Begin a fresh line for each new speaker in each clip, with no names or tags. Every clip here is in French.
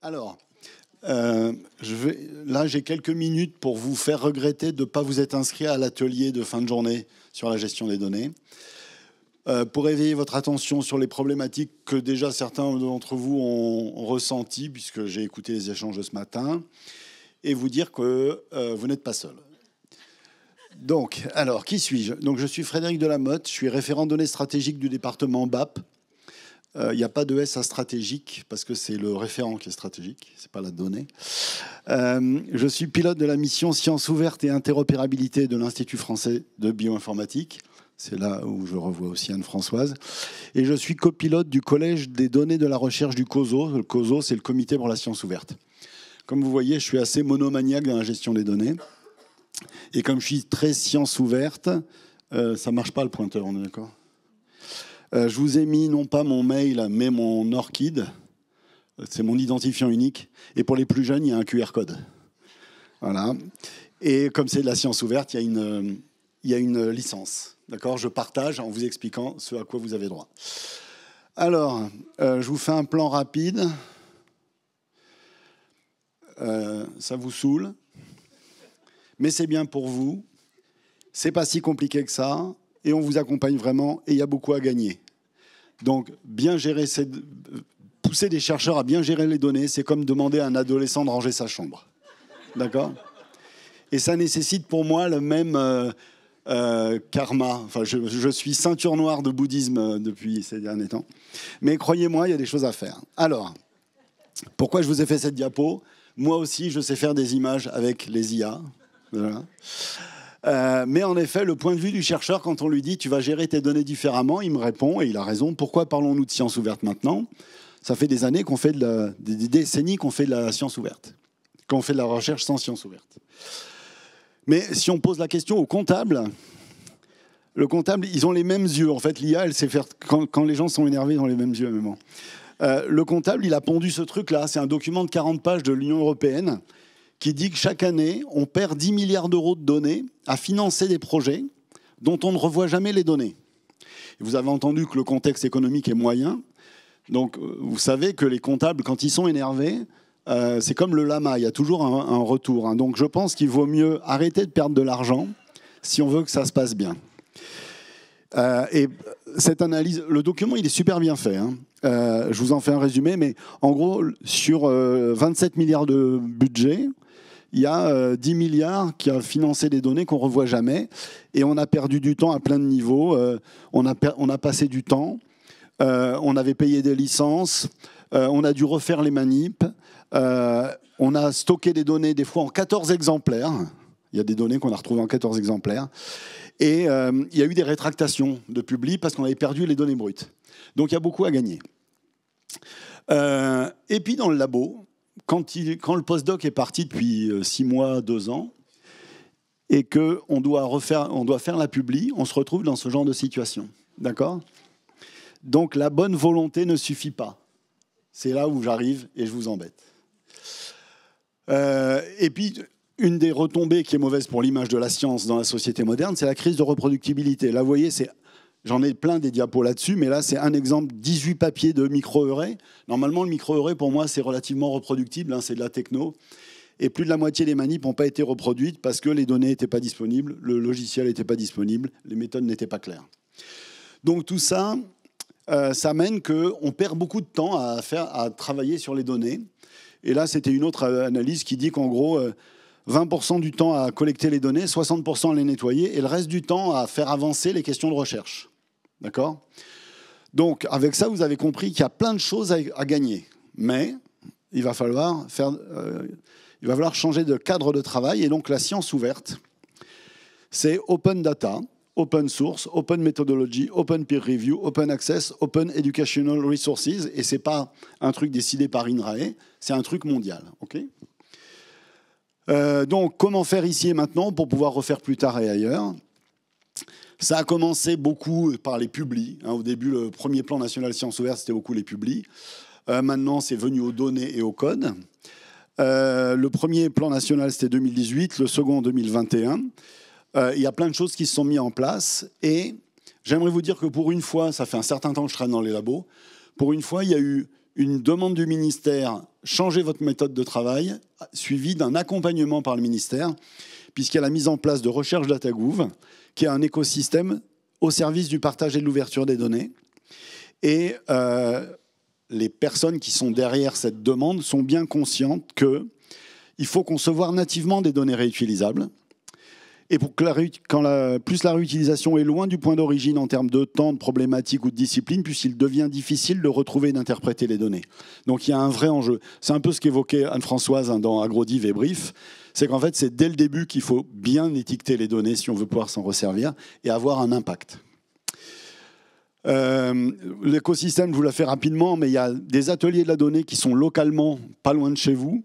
Alors, là, j'ai quelques minutes pour vous faire regretter de ne pas vous être inscrit à l'atelier de fin de journée sur la gestion des données. Pour éveiller votre attention sur les problématiques que déjà certains d'entre vous ont ressenties, puisque j'ai écouté les échanges de ce matin, et vous dire que vous n'êtes pas seul. Donc, alors, qui suis-je? Donc, je suis Frédéric Delamotte, je suis référent données stratégiques du département BAP. Il n'y a pas de S à stratégique, parce que c'est le référent qui est stratégique, c'est pas la donnée. Je suis pilote de la mission Sciences ouvertes et interopérabilité de l'Institut français de bioinformatique. C'est là où je revois aussi Anne-Françoise. Et je suis copilote du Collège des données de la recherche du COSO. Le COSO, c'est le Comité pour la science ouverte. Comme vous voyez, je suis assez monomaniaque dans la gestion des données. Et comme je suis très science ouverte, ça ne marche pas le pointeur, on est d'accord ? Je vous ai mis non pas mon mail, mais mon ORCID. C'est mon identifiant unique. Et pour les plus jeunes, il y a un QR code. Voilà. Et comme c'est de la science ouverte, il y a une licence. D'accord ? Je partage en vous expliquant ce à quoi vous avez droit. Alors, je vous fais un plan rapide. Ça vous saoule. Mais c'est bien pour vous. C'est pas si compliqué que ça. Et on vous accompagne vraiment. Et il y a beaucoup à gagner. Donc, bien gérer pousser des chercheurs à bien gérer les données, c'est comme demander à un adolescent de ranger sa chambre. D'accord ? Et ça nécessite pour moi le même karma. Enfin, je suis ceinture noire de bouddhisme depuis ces derniers temps. Mais croyez-moi, il y a des choses à faire. Alors, pourquoi je vous ai fait cette diapo ? Moi aussi, je sais faire des images avec les IA. Voilà. Mais en effet, le point de vue du chercheur, quand on lui dit « tu vas gérer tes données différemment », il me répond, et il a raison, pourquoi parlons-nous de science ouverte maintenant ? Ça fait des années qu'on fait des décennies qu'on fait de la science ouverte, qu'on fait de la recherche sans science ouverte. Mais si on pose la question au comptable, le comptable, ils ont les mêmes yeux. En fait, l'IA, elle sait faire, quand les gens sont énervés, ils ont les mêmes yeux. Mais bon. Le comptable, il a pondu ce truc-là. C'est un document de 40 pages de l'Union européenne qui dit que chaque année, on perd 10 milliards d'euros de données à financer des projets dont on ne revoit jamais les données. Et vous avez entendu que le contexte économique est moyen. Donc, vous savez que les comptables, quand ils sont énervés, c'est comme le lama, il y a toujours un retour. Hein. Donc, je pense qu'il vaut mieux arrêter de perdre de l'argent si on veut que ça se passe bien. Et cette analyse, le document, il est super bien fait. Hein. Je vous en fais un résumé, mais en gros, sur 27 milliards de budget, il y a 10 milliards qui a financé des données qu'on ne revoit jamais. Et on a perdu du temps à plein de niveaux. On a passé du temps. On avait payé des licences. On a dû refaire les manips. On a stocké des données, des fois en 14 exemplaires. Il y a des données qu'on a retrouvées en 14 exemplaires. Et il y a eu des rétractations de publi parce qu'on avait perdu les données brutes. Donc il y a beaucoup à gagner. Et puis dans le labo, quand le postdoc est parti depuis 6 mois, 2 ans, et qu'on doit faire la publi, on se retrouve dans ce genre de situation. D'accord ? Donc la bonne volonté ne suffit pas. C'est là où j'arrive et je vous embête. Et puis, une des retombées qui est mauvaise pour l'image de la science dans la société moderne, c'est la crise de reproductibilité. Là, vous voyez, j'en ai plein des diapos là-dessus, mais là, c'est un exemple, 18 papiers de micro-euré. Normalement, le micro-euré, pour moi, c'est relativement reproductible, hein, c'est de la techno. Et plus de la moitié des manips n'ont pas été reproduites parce que les données n'étaient pas disponibles, le logiciel n'était pas disponible, les méthodes n'étaient pas claires. Donc tout ça, ça mène qu'on perd beaucoup de temps à travailler sur les données. Et là, c'était une autre analyse qui dit qu'en gros, 20% du temps à collecter les données, 60% à les nettoyer, et le reste du temps à faire avancer les questions de recherche. D'accord ? Donc, avec ça, vous avez compris qu'il y a plein de choses à gagner. Mais il va falloir changer de cadre de travail. Et donc, la science ouverte, c'est open data, open source, open methodology, open peer review, open access, open educational resources. Et ce n'est pas un truc décidé par INRAE, c'est un truc mondial. Okay ? Donc, comment faire ici et maintenant pour pouvoir refaire plus tard et ailleurs ? Ça a commencé beaucoup par les publis. Hein, au début, le premier plan national sciences ouvertes, c'était beaucoup les publis. Maintenant, c'est venu aux données et au code. Le premier plan national, c'était 2018, le second, 2021. Il y a plein de choses qui se sont mises en place. Et j'aimerais vous dire que pour une fois, ça fait un certain temps que je traîne dans les labos, pour une fois, il y a eu une demande du ministère changer votre méthode de travail, suivi d'un accompagnement par le ministère, puisqu'il y a la mise en place de Recherche DataGouv, qui est un écosystème au service du partage et de l'ouverture des données. Et les personnes qui sont derrière cette demande sont bien conscientes qu'il faut concevoir nativement des données réutilisables. Et pour que plus la réutilisation est loin du point d'origine en termes de temps, de problématiques ou de discipline, puisqu'il devient difficile de retrouver et d'interpréter les données. Donc il y a un vrai enjeu. C'est un peu ce qu'évoquait Anne-Françoise dans AgroDiv et Brief. C'est qu'en fait, c'est dès le début qu'il faut bien étiqueter les données si on veut pouvoir s'en resservir et avoir un impact. L'écosystème, je vous la fais rapidement, mais il y a des ateliers de la donnée qui sont localement pas loin de chez vous.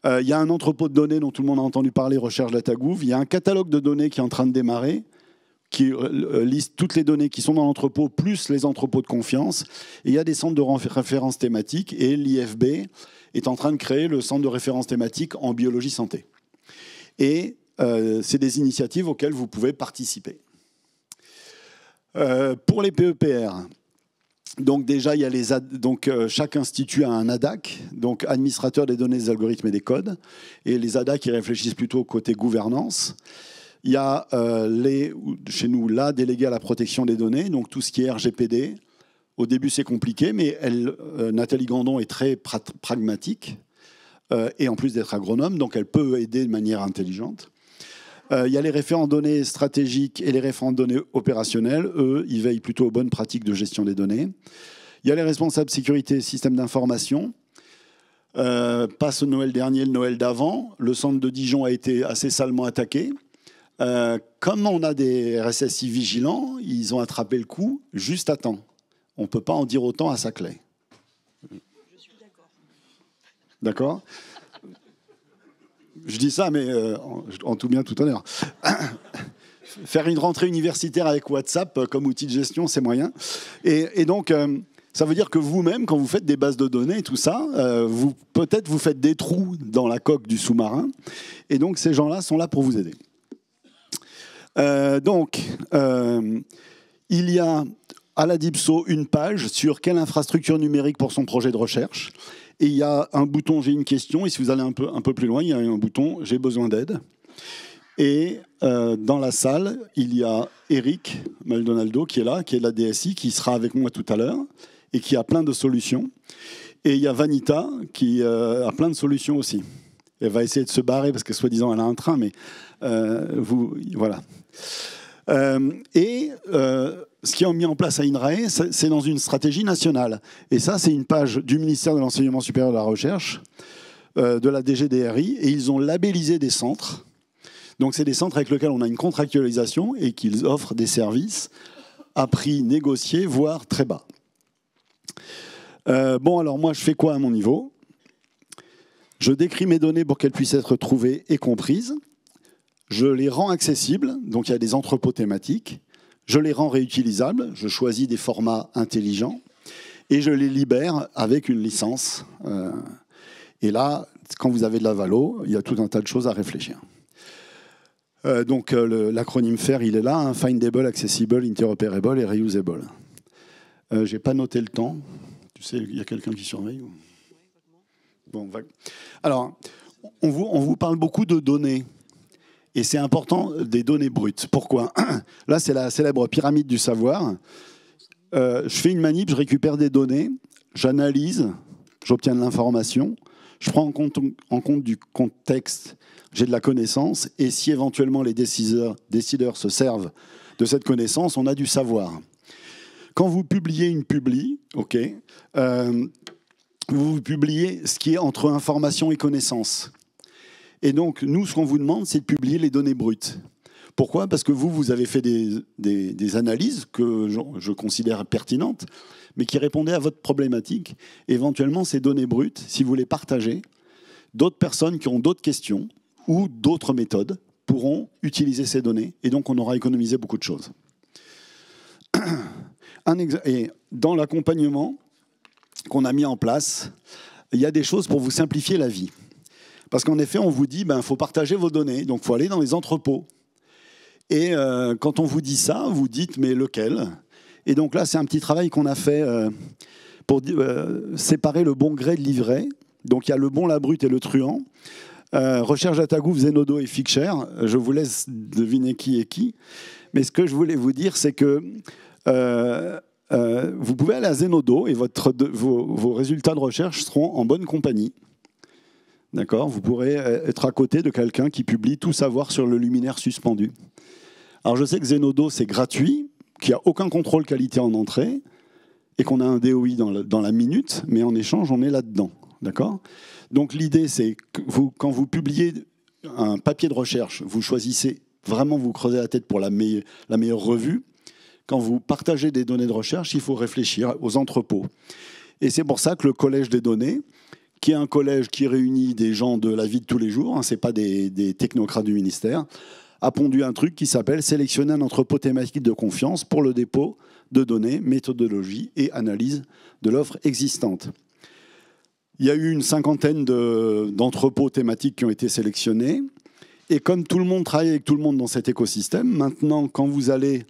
Il y a un entrepôt de données dont tout le monde a entendu parler, Recherche DataGouv. Il y a un catalogue de données qui est en train de démarrer, qui liste toutes les données qui sont dans l'entrepôt, plus les entrepôts de confiance. Et il y a des centres de référence thématiques, et l'IFB est en train de créer le centre de référence thématique en biologie santé. Et c'est des initiatives auxquelles vous pouvez participer. Pour les PEPR, donc déjà, il y a chaque institut a un ADAC, donc administrateur des données, des algorithmes et des codes. Et les ADAC, ils réfléchissent plutôt au côté gouvernance. Il y a chez nous la déléguée à la protection des données, donc tout ce qui est RGPD. Au début, c'est compliqué, mais Nathalie Gandon est très pragmatique. Et en plus d'être agronome, donc elle peut aider de manière intelligente. Il y a les référents données stratégiques et les référents données opérationnels. Eux, ils veillent plutôt aux bonnes pratiques de gestion des données. Il y a les responsables sécurité et système d'information. Pas ce Noël dernier, le Noël d'avant. Le centre de Dijon a été assez salement attaqué. Comme on a des RSSI vigilants, ils ont attrapé le coup juste à temps. On ne peut pas en dire autant à Saclay.
Je suis d'accord.
D'accord ? Je dis ça, mais en tout bien, tout honneur. Faire une rentrée universitaire avec WhatsApp comme outil de gestion, c'est moyen. Et donc, ça veut dire que vous-même, quand vous faites des bases de données et tout ça, peut-être vous faites des trous dans la coque du sous-marin. Et donc, ces gens-là sont là pour vous aider. Il y a à la DIPSO une page sur quelle infrastructure numérique pour son projet de recherche. Et il y a un bouton « J'ai une question ». Et si vous allez un peu plus loin, il y a un bouton « J'ai besoin d'aide ». Et dans la salle, il y a Eric Maldonado qui est là, qui est de la DSI, qui sera avec moi tout à l'heure et qui a plein de solutions. Et il y a Vanita qui a plein de solutions aussi. Elle va essayer de se barrer parce que soi-disant elle a un train, mais voilà. Ce qui est mis en place à INRAE, c'est dans une stratégie nationale. Et ça, c'est une page du ministère de l'Enseignement supérieur et de la Recherche, de la DGDRI, et ils ont labellisé des centres. Donc, c'est des centres avec lesquels on a une contractualisation et qu'ils offrent des services à prix négocié, voire très bas. Alors moi, je fais quoi à mon niveau ? Je décris mes données pour qu'elles puissent être trouvées et comprises. Je les rends accessibles, donc il y a des entrepôts thématiques. Je les rends réutilisables, je choisis des formats intelligents et je les libère avec une licence. Et là, quand vous avez de la valo, il y a tout un tas de choses à réfléchir. L'acronyme FAIR, il est là, hein, Findable, Accessible, Interoperable et Reusable. Je n'ai pas noté le temps. Tu sais, il y a quelqu'un qui surveille ou... Bon, alors, on vous parle beaucoup de données. Et c'est important, des données brutes. Pourquoi ? Là, c'est la célèbre pyramide du savoir. Je fais une manip, je récupère des données, j'analyse, j'obtiens de l'information, je prends en compte du contexte, j'ai de la connaissance, et si éventuellement les décideurs se servent de cette connaissance, on a du savoir. Quand vous publiez une publi, vous publiez ce qui est entre information et connaissance. Et donc, nous, ce qu'on vous demande, c'est de publier les données brutes. Pourquoi ? Parce que vous avez fait des analyses que je considère pertinentes, mais qui répondaient à votre problématique. Éventuellement, ces données brutes, si vous les partagez, d'autres personnes qui ont d'autres questions ou d'autres méthodes pourront utiliser ces données. Et donc, on aura économisé beaucoup de choses. Et dans l'accompagnement qu'on a mis en place, il y a des choses pour vous simplifier la vie. Parce qu'en effet, on vous dit qu'il faut partager vos données, donc il faut aller dans les entrepôts. Et quand on vous dit ça, vous dites « mais lequel ?» Et donc là, c'est un petit travail qu'on a fait pour séparer le bon gré de l'ivraie. Donc il y a le bon, la brute et le truand. Recherche DataGouv, Zenodo et Figshare. Je vous laisse deviner qui est qui. Mais ce que je voulais vous dire, c'est que vous pouvez aller à Zenodo et vos résultats de recherche seront en bonne compagnie. D'accord ? Vous pourrez être à côté de quelqu'un qui publie tout savoir sur le luminaire suspendu. Alors je sais que Zenodo, c'est gratuit, qu'il n'y a aucun contrôle qualité en entrée et qu'on a un DOI dans la minute, mais en échange, on est là-dedans. D'accord ? Donc l'idée, c'est que quand vous publiez un papier de recherche, vous choisissez vraiment, vous creusez la tête pour la meilleure revue. Quand vous partagez des données de recherche, il faut réfléchir aux entrepôts. Et c'est pour ça que le Collège des données, qui est un collège qui réunit des gens de la vie de tous les jours, ce n'est pas des technocrates du ministère, a pondu un truc qui s'appelle « Sélectionner un entrepôt thématique de confiance pour le dépôt de données, méthodologie et analyse de l'offre existante ». Il y a eu une cinquantaine d'entrepôts thématiques qui ont été sélectionnés. Et comme tout le monde travaille avec tout le monde dans cet écosystème, maintenant, quand vous allez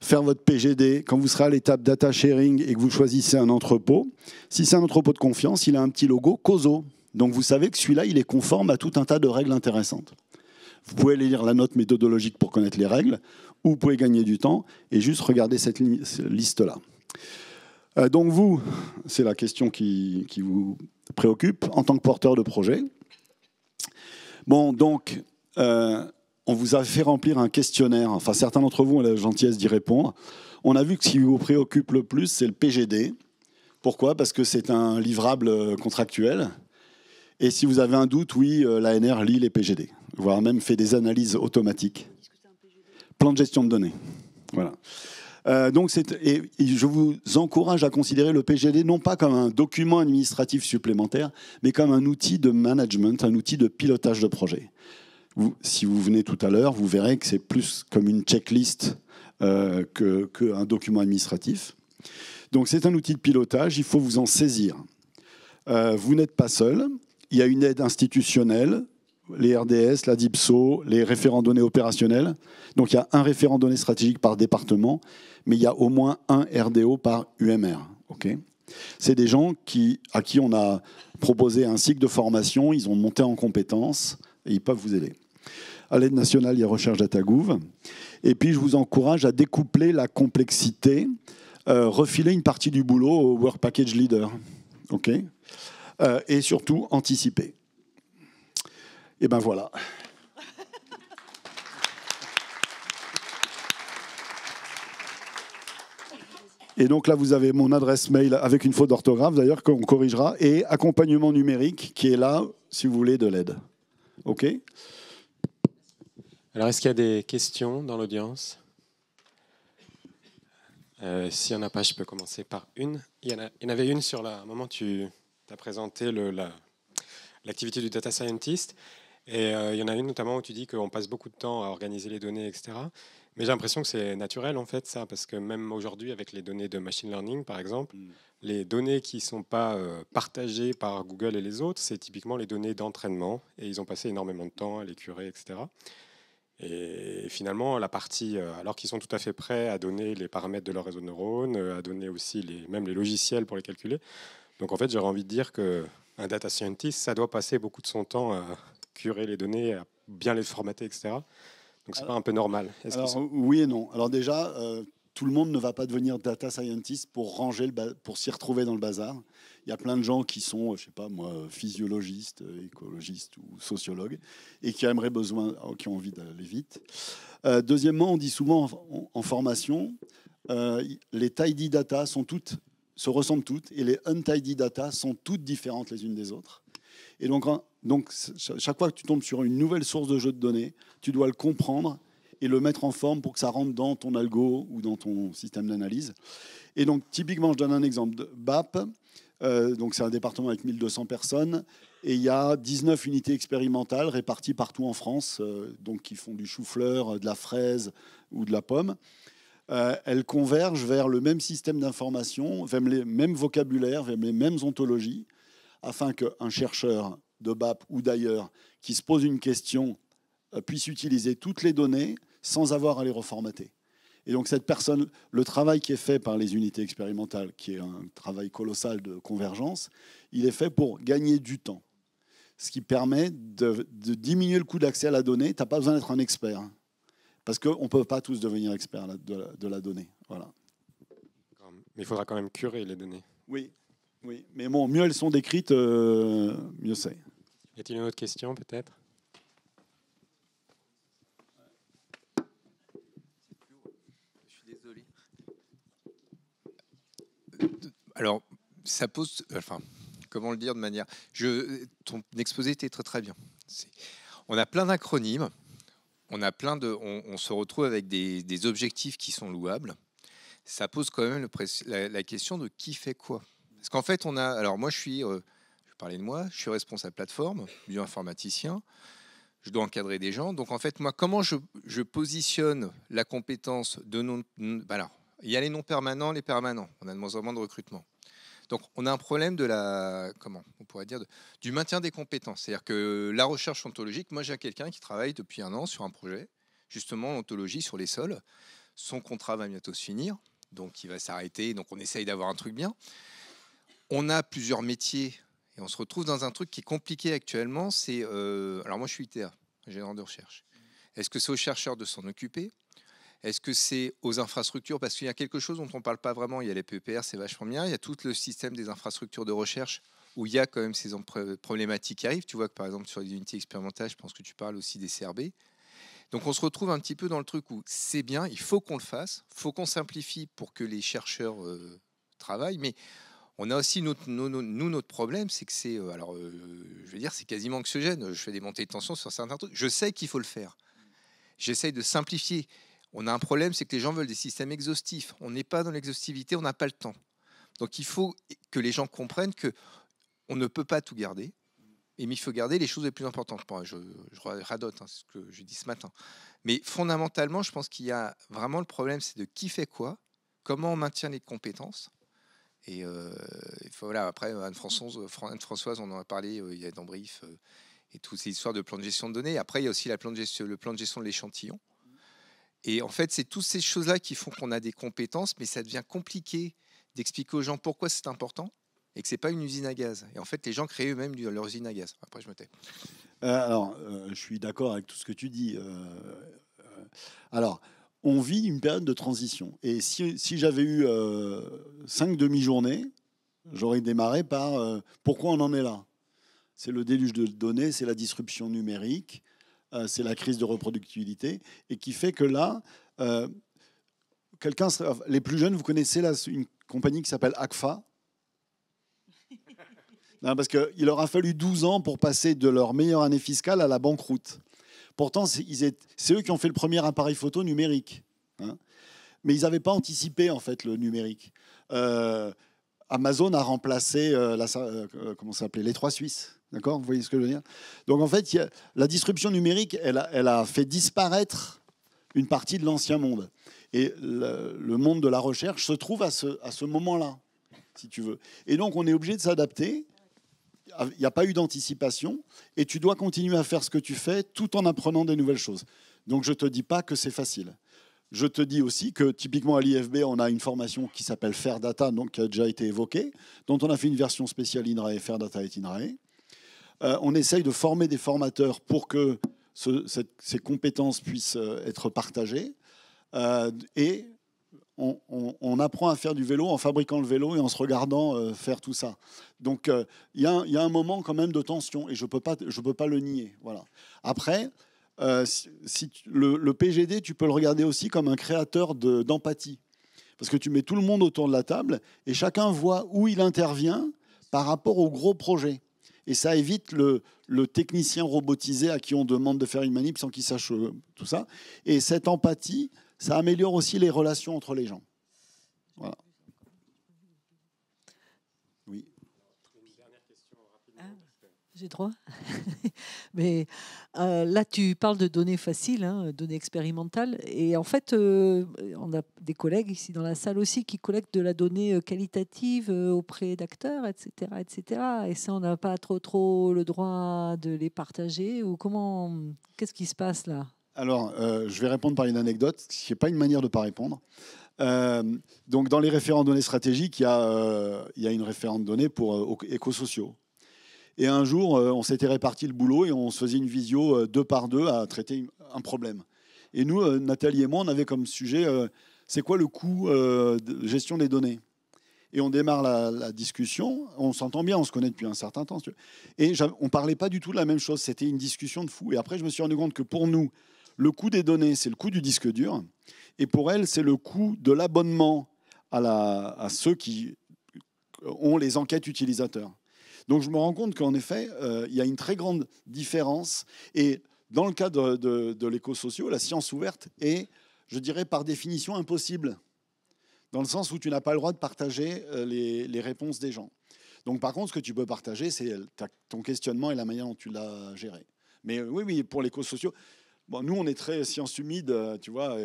faire votre PGD, quand vous serez à l'étape data sharing et que vous choisissez un entrepôt, si c'est un entrepôt de confiance, il a un petit logo COSO. Donc vous savez que celui-là, il est conforme à tout un tas de règles intéressantes. Vous pouvez aller lire la note méthodologique pour connaître les règles, ou vous pouvez gagner du temps et juste regarder cette liste-là. Donc vous, c'est la question qui vous préoccupe en tant que porteur de projet. Bon, donc, on vous a fait remplir un questionnaire. Enfin, certains d'entre vous ont la gentillesse d'y répondre. On a vu que ce qui vous préoccupe le plus, c'est le PGD. Pourquoi ? Parce que c'est un livrable contractuel. Et si vous avez un doute, oui, l'ANR lit les PGD, voire même fait des analyses automatiques. Plan de gestion de données. Voilà. Donc je vous encourage à considérer le PGD non pas comme un document administratif supplémentaire, mais comme un outil de management, un outil de pilotage de projet. Si vous venez tout à l'heure, vous verrez que c'est plus comme une checklist qu'un document administratif. Donc c'est un outil de pilotage, il faut vous en saisir. Vous n'êtes pas seul, il y a une aide institutionnelle, les RDS, la DIPSO, les référents données opérationnels. Donc il y a un référent données stratégique par département, mais il y a au moins un RDO par UMR. Okay ? C'est des gens à qui on a proposé un cycle de formation, ils ont monté en compétences et ils peuvent vous aider. À l'aide nationale, il y a Recherche DataGouv. Et puis je vous encourage à découpler la complexité, refiler une partie du boulot au Work Package Leader. Okay ? Et surtout, anticiper. Et ben voilà. Et donc là, vous avez mon adresse mail avec une faute d'orthographe, d'ailleurs, qu'on corrigera, et accompagnement numérique, qui est là, si vous voulez, de l'aide. OK ?
Alors, est-ce qu'il y a des questions dans l'audience ? S'il n'y en a pas, je peux commencer par une. Il y en avait une sur un moment, tu as présenté l'activité du data scientist. Et il y en a une notamment où tu dis qu'on passe beaucoup de temps à organiser les données, etc. Mais j'ai l'impression que c'est naturel, en fait, ça, parce que même aujourd'hui, avec les données de machine learning, par exemple, les données qui ne sont pas partagées par Google et les autres, c'est typiquement les données d'entraînement. Et ils ont passé énormément de temps à les curer, etc. Et finalement, la partie, alors qu'ils sont tout à fait prêts à donner les paramètres de leur réseau de neurones, à donner aussi même les logiciels pour les calculer. Donc, en fait, j'aurais envie de dire qu'un data scientist, ça doit passer beaucoup de son temps à curer les données, à bien les formater, etc. Donc, c'est pas un peu normal.
Alors, oui et non. Alors déjà, tout le monde ne va pas devenir data scientist pour pour s'y retrouver dans le bazar. Il y a plein de gens qui sont, je sais pas moi, physiologistes, écologistes ou sociologues, et qui qui ont envie d'aller vite. Deuxièmement, on dit souvent en formation, les tidy data se ressemblent toutes, et les untidy data sont toutes différentes les unes des autres. Et donc, chaque fois que tu tombes sur une nouvelle source de jeu de données, tu dois le comprendre et le mettre en forme pour que ça rentre dans ton algo ou dans ton système d'analyse. Et donc, typiquement, je donne un exemple de BAP. Donc, c'est un département avec 1200 personnes. Et il y a 19 unités expérimentales réparties partout en France, donc qui font du chou-fleur, de la fraise ou de la pomme. Elles convergent vers le même système d'information, vers les mêmes vocabulaires, vers les mêmes ontologies, afin qu'un chercheur de BAP ou d'ailleurs qui se pose une question puisse utiliser toutes les données sans avoir à les reformater. Et donc cette personne, le travail qui est fait par les unités expérimentales, qui est un travail colossal de convergence, il est fait pour gagner du temps. Ce qui permet de diminuer le coût d'accès à la donnée. Tu n'as pas besoin d'être un expert, hein, parce qu'on ne peut pas tous devenir experts de la donnée. Voilà.
Mais il faudra quand même curer les données.
Oui, oui. Mais bon, mieux elles sont décrites, mieux c'est.
Y a-t-il une autre question peut-être?
Je suis désolé. Alors, ça pose... Enfin, comment le dire de manière... Ton exposé était très très bien. On a plein d'acronymes. On se retrouve avec des objectifs qui sont louables. Ça pose quand même la question de qui fait quoi. Parce qu'en fait, on a... Alors moi, je vais parler de moi, je suis responsable plateforme, bioinformaticien, je dois encadrer des gens. Donc en fait, moi, comment je positionne la compétence de non... Alors, il y a les non permanents, les permanents. On a de moins en moins de recrutement. Donc on a un problème de comment on pourrait dire, du maintien des compétences. C'est-à-dire que la recherche ontologique, moi j'ai quelqu'un qui travaille depuis 1 an sur un projet, justement ontologie sur les sols. Son contrat va bientôt se finir, donc il va s'arrêter, donc on essaye d'avoir un truc bien. On a plusieurs métiers et on se retrouve dans un truc qui est compliqué actuellement, c'est... alors moi je suis ITA, ingénieur de recherche. Est-ce que c'est aux chercheurs de s'en occuper ? Est-ce que c'est aux infrastructures? Parce qu'il y a quelque chose dont on ne parle pas vraiment. Il y a les PEPR, c'est vachement bien. Il y a tout le système des infrastructures de recherche où il y a quand même ces problématiques qui arrivent. Tu vois que par exemple sur les unités expérimentales, je pense que tu parles aussi des CRB. Donc on se retrouve un petit peu dans le truc où c'est bien, il faut qu'on le fasse, il faut qu'on simplifie pour que les chercheurs travaillent. Mais on a aussi notre problème, c'est que c'est... je veux dire, c'est quasiment anxiogène. Je fais des montées de tension sur certains trucs. Je sais qu'il faut le faire. J'essaye de simplifier. On a un problème, c'est que les gens veulent des systèmes exhaustifs. On n'est pas dans l'exhaustivité, on n'a pas le temps. Donc il faut que les gens comprennent qu'on ne peut pas tout garder, mais il faut garder les choses les plus importantes. Bon, je radote, hein, c'est ce que je dis ce matin. Mais fondamentalement, je pense qu'il y a vraiment le problème, c'est de qui fait quoi, comment on maintient les compétences. Et voilà, après, Anne-Françoise, on en a parlé, il y a dans Brief, et toutes ces histoires de plan de gestion de données. Après, il y a aussi le plan de gestion de l'échantillon. Et en fait, c'est toutes ces choses-là qui font qu'on a des compétences, mais ça devient compliqué d'expliquer aux gens pourquoi c'est important et que c'est pas une usine à gaz. Et en fait, les gens créent eux-mêmes leur usine à gaz. Après, je me tais.
Je suis d'accord avec tout ce que tu dis. Alors, on vit une période de transition. Et si j'avais eu 5 demi-journées, j'aurais démarré par pourquoi on en est là. C'est le déluge de données, c'est la disruption numérique, c'est la crise de reproductibilité, et qui fait que là, les plus jeunes, vous connaissez là, une compagnie qui s'appelle Agfa. Non, parce qu'il leur a fallu 12 ans pour passer de leur meilleure année fiscale à la banqueroute. Pourtant, c'est eux qui ont fait le premier appareil photo numérique. Hein. Mais ils n'avaient pas anticipé en fait le numérique. Amazon a remplacé comment ça s'appelait, les 3 Suisses. D'accord, vous voyez ce que je veux dire? Donc en fait, la disruption numérique, elle a fait disparaître une partie de l'ancien monde. Et le monde de la recherche se trouve à ce moment-là, si tu veux. Et donc on est obligé de s'adapter. Il n'y a pas eu d'anticipation et tu dois continuer à faire ce que tu fais tout en apprenant des nouvelles choses. Donc je ne te dis pas que c'est facile. Je te dis aussi que typiquement à l'IFB, on a une formation qui s'appelle Fair Data, donc, qui a déjà été évoquée, dont on a fait une version spéciale INRAE, Fair Data et INRAE. On essaye de former des formateurs pour que ces compétences puissent être partagées. Et on apprend à faire du vélo en fabriquant le vélo et en se regardant faire tout ça. Donc, il y a un moment quand même de tension et je peux pas le nier. Voilà. Après, le PGD, tu peux le regarder aussi comme un créateur d'empathie. Parce que tu mets tout le monde autour de la table et chacun voit où il intervient par rapport au gros projet. Et ça évite le technicien robotisé à qui on demande de faire une manip sans qu'il sache tout ça. Et cette empathie, ça améliore aussi les relations entre les gens. Voilà. Oui.
Une dernière question rapidement.
J'ai droit. Mais là, tu parles de données faciles, hein, données expérimentales. Et en fait, on a des collègues ici dans la salle aussi qui collectent de la donnée qualitative auprès d'acteurs, etc., etc. Et ça, on n'a pas trop le droit de les partager. Ou comment? Qu'est-ce qui se passe là?
Alors, je vais répondre par une anecdote, ce qui n'est pas une manière de ne pas répondre. Donc, dans les référents données stratégiques, il y a une référente donnée pour écosociaux. Et un jour, on s'était réparti le boulot et on se faisait une visio 2 par 2 à traiter un problème. Et nous, Nathalie et moi, on avait comme sujet, c'est quoi le coût de gestion des données? Et on démarre la discussion, on s'entend bien, on se connaît depuis un certain temps. Et on ne parlait pas du tout de la même chose, c'était une discussion de fou. Et après, je me suis rendu compte que pour nous, le coût des données, c'est le coût du disque dur. Et pour elle, c'est le coût de l'abonnement à ceux qui ont les enquêtes utilisateurs. Donc je me rends compte qu'en effet, il y a une très grande différence. Et dans le cas de l'éco-socio, la science ouverte est, je dirais, par définition impossible. Dans le sens où tu n'as pas le droit de partager les réponses des gens. Donc par contre, ce que tu peux partager, c'est ton questionnement et la manière dont tu l'as géré. Mais oui, pour l'éco-socio, bon, nous, on est très science humide, tu vois.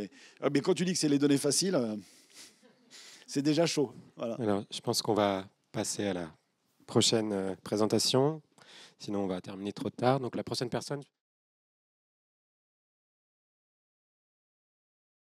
Mais quand tu dis que c'est les données faciles, c'est déjà chaud. Voilà.
Alors, je pense qu'on va passer à la prochaine présentation. Sinon, on va terminer trop tard. Donc la prochaine personne...